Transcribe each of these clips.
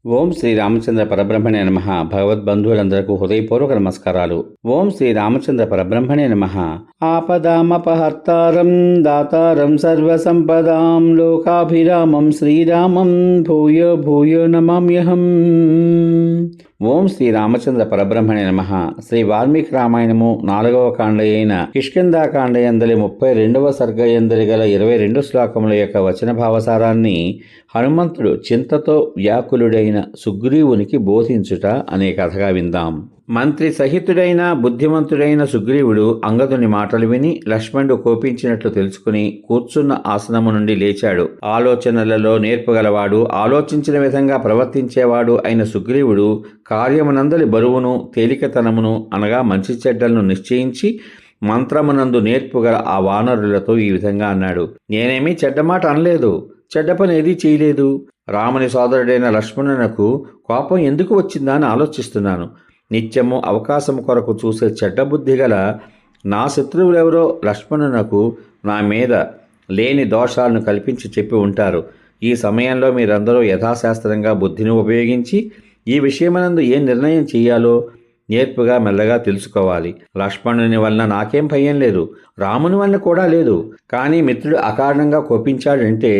ఓం శ్రీ రామచంద్ర పరబ్రహ్మణే నమః. భగవద్బంధువులందరకు హృదయపూర్వక నమస్కారాలు. ఓం శ్రీ రామచంద్ర పరబ్రహ్మణే నమః. ఆపదామపహర్తారం దాతారం సర్వసంపదాం లోకాభిరామం శ్రీరామం భూయో భూయో నమామ్యహం. ఓం శ్రీ రామచంద్ర పరబ్రహ్మణే నమః. శ్రీ వాల్మీకి రామాయణము 4వ కాండ అయిన కిష్కింధాకాండ యందలి 32వ సర్గ యందలి గల 22 శ్లోకముల యొక్క వచన భావసారాన్ని హనుమంతుడు చింతతో వ్యాకులుడైన సుగ్రీవునికి బోధించుట అనే కథగా విందాం. మంత్రి సహితుడైన బుద్ధిమంతుడైన సుగ్రీవుడు అంగదుని మాటలు విని లక్ష్మణుడు కోపించినట్లు తెలుసుకుని కూర్చున్న ఆసనము నుండి లేచాడు. ఆలోచనలలో నేర్పుగలవాడు, ఆలోచించిన విధంగా ప్రవర్తించేవాడు అయిన సుగ్రీవుడు కార్యమునందలి బరువును తేలికతనమును అనగా మంచి చెడ్డలను నిశ్చయించి మంత్రమునందు నేర్పుగల ఆ వానరులతో ఈ విధంగా అన్నాడు. నేనేమీ చెడ్డమాట అనలేదు, చెడ్డ పని ఏదీ చేయలేదు. రాముని సోదరుడైన లక్ష్మణునకు కోపం ఎందుకు వచ్చిందా అని ఆలోచిస్తున్నాను. నిత్యము అవకాశము కొరకు చూసే చెడ్డ బుద్ధి గల నా శత్రువులెవరో లక్ష్మణునకు నా మీద లేని దోషాలను కల్పించి చెప్పి ఉంటారు. ఈ సమయంలో మీరందరూ యథాశాస్త్రంగా బుద్ధిని ఉపయోగించి ఈ విషయమనందు ఏం నిర్ణయం చేయాలో నేర్పుగా మెల్లగా తెలుసుకోవాలి. లక్ష్మణుని వలన నాకేం భయం లేదు, రాముని వలన కూడా లేదు. కానీ మిత్రుడు అకారణంగా కోపించాడంటే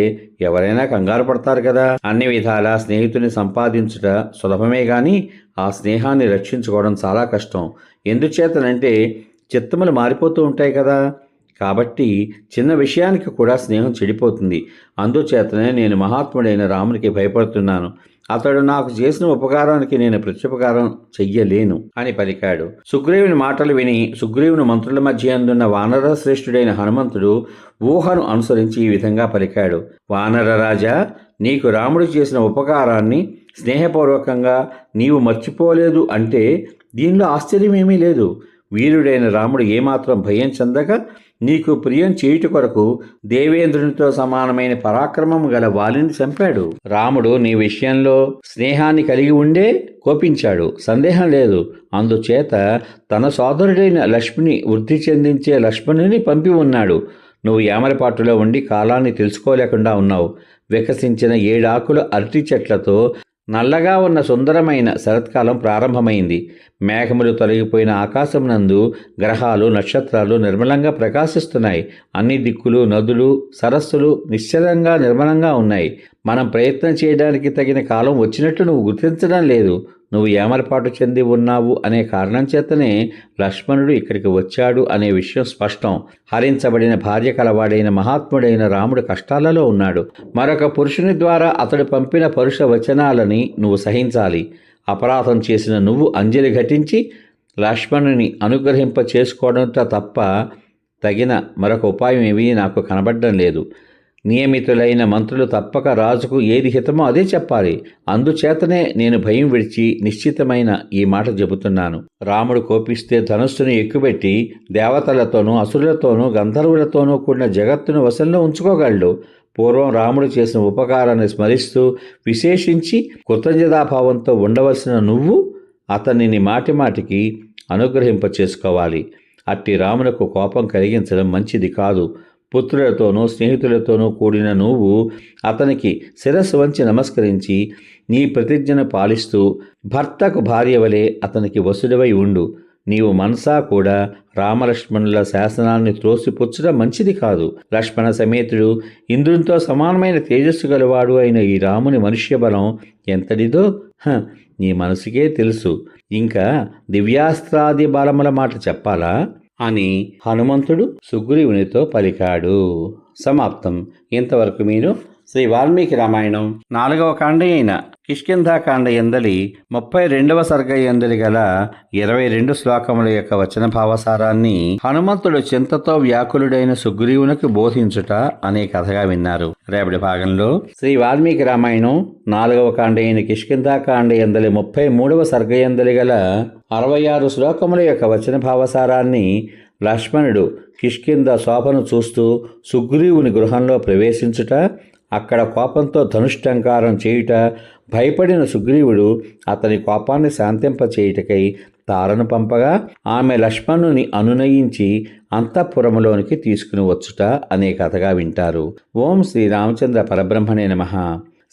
ఎవరైనా కంగారు పడతారు కదా. అన్ని విధాలా స్నేహితుని సంపాదించుట సులభమే గాని ఆ స్నేహాన్ని రక్షించుకోవడం చాలా కష్టం. ఎందుచేతనంటే చిత్తములు మారిపోతూ ఉంటాయి కదా. కాబట్టి చిన్న విషయానికి కూడా స్నేహం చెడిపోతుంది. అందుచేతనే నేను మహాత్ముడైన రామునికి భయపడుతున్నాను. అతడు నాకు చేసిన ఉపకారానికి నేను ప్రత్యుపకారం చెయ్యలేను అని పలికాడు. సుగ్రీవుని మాటలు విని సుగ్రీవుని మంత్రుల మధ్య అందున్న వానర శ్రేష్ఠుడైన హనుమంతుడు ఊహను అనుసరించి ఈ విధంగా పలికాడు. వానర రాజా, నీకు రాముడు చేసిన ఉపకారాన్ని స్నేహపూర్వకంగా నీవు మర్చిపోలేదు అంటే దీనిలో ఆశ్చర్యమేమీ లేదు. వీరుడైన రాముడు ఏమాత్రం భయం చెందక నీకు ప్రియం చేయుట కొరకు దేవేంద్రునితో సమానమైన పరాక్రమం గల వాలిని చంపాడు. రాముడు నీ విషయంలో స్నేహాన్ని కలిగి ఉండే కోపించాడు, సందేహం లేదు. అందుచేత తన సోదరుడైన లక్ష్మణుని వృద్ధి చెందించే లక్ష్మణుని పంపి ఉన్నాడు. నువ్వు యామరపాటులో ఉండి కాలాన్ని తెలుసుకోలేకుండా ఉన్నావు. వికసించిన 7 ఆకుల అరటి చెట్లతో నల్లగా ఉన్న సుందరమైన శరత్కాలం ప్రారంభమైంది. మేఘములు తొలగిపోయిన ఆకాశమునందు గ్రహాలు నక్షత్రాలు నిర్మలంగా ప్రకాశిస్తున్నాయి. అన్ని దిక్కులు నదులు సరస్సులు నిశ్చలంగా నిర్మలంగా ఉన్నాయి. మనం ప్రయత్నం చేయడానికి తగిన కాలం వచ్చినట్టు నువ్వు గుర్తించడం లేదు. నువ్వు ఏమరపాటు చెంది ఉన్నావు అనే కారణం చేతనే లక్ష్మణుడు ఇక్కడికి వచ్చాడు అనే విషయం స్పష్టం. హరించబడిన భార్య కలవాడైన మహాత్ముడైన రాముడు కష్టాలలో ఉన్నాడు. మరొక పురుషుని ద్వారా అతడు పంపిన పరుష వచనాలని నువ్వు సహించాలి. అపరాధం చేసిన నువ్వు అంజలి ఘటించి లక్ష్మణుని అనుగ్రహింప చేసుకోవడంతో తప్ప తగిన మరొక ఉపాయం ఏమీ నాకు కనబడడం లేదు. నియమితులైన మంత్రులు తప్పక రాజుకు ఏది హితమో అదే చెప్పాలి. అందుచేతనే నేను భయం విడిచి నిశ్చితమైన ఈ మాట చెబుతున్నాను. రాముడు కోపిస్తే ధనుస్సును ఎక్కుపెట్టి దేవతలతోనూ అసురులతోనూ గంధర్వులతోనూ కూడిన జగత్తును వశంలో ఉంచుకోగలడు. పూర్వం రాముడు చేసిన ఉపకారాన్ని స్మరిస్తూ విశేషించి కృతజ్ఞతాభావంతో ఉండవలసిన నువ్వు అతనిని మాటిమాటికి అనుగ్రహింప చేసుకోవాలి. అట్టి రామునకు కోపం కలిగించడం మంచిది కాదు. పుత్రులతోనూ స్నేహితులతోనూ కూడిన నువ్వు అతనికి శిరస్సు వంచి నమస్కరించి నీ ప్రతిజ్ఞను పాలిస్తూ భర్తకు భార్య వలె అతనికి వసుడివై ఉండు. నీవు మనసా కూడా రామలక్ష్మణుల శాసనాన్ని త్రోసిపుచ్చడం మంచిది కాదు. లక్ష్మణ సమేతుడు ఇంద్రునితో సమానమైన తేజస్సు గలవాడు అయిన ఈ రాముని మనుష్య బలం ఎంతటిదో నీ మనసుకే తెలుసు. ఇంకా దివ్యాస్త్రాది బలముల మాట చెప్పాలా అని హనుమంతుడు సుగ్రీవునితో పలికాడు. సమాప్తం. ఇంతవరకు మీరు శ్రీ వాల్మీకి రామాయణం 4వ కాండ అయిన కిష్కింధాకాండ యందలి 32వ సర్గ యందలి గల 22 శ్లోకముల యొక్క వచన భావసారాన్ని హనుమంతుడు చింతతో వ్యాకులుడైన సుగ్రీవునికి బోధించుట అనే కథగా విన్నారు. రేపటి భాగంలో శ్రీ వాల్మీకి రామాయణం 4వ కాండ అయిన కిష్కింధాకాండ యందలి 33వ సర్గ యందలి గల 66 శ్లోకముల యొక్క వచన భావసారాన్ని లక్ష్మణుడు కిష్కింధ శోభను చూస్తూ సుగ్రీవుని గృహంలో ప్రవేశించుట, అక్కడ కోపంతో ధనుష్టంకారం చేయుట, భయపడిన సుగ్రీవుడు అతని కోపాన్ని శాంతింపచేయుటకై తారను పంపగా ఆమె లక్ష్మణుని అనునయించి అంతఃపురములోనికి తీసుకుని వచ్చుట అనే కథగా వింటారు. ఓం శ్రీ రామచంద్ర పరబ్రహ్మణే నమః.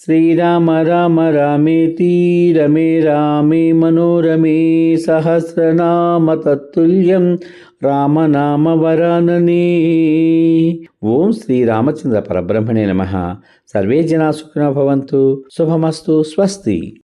శ్రీరామ రామ రామేతి రమే రామే మనోరమే సహస్రనామ తత్తుల్యం రామనామ వరాననే. ఓం శ్రీరామచంద్ర పరబ్రహ్మణే నమః. సర్వే జనా సుఖినో భవంతు. శుభమస్తు. స్వస్తి.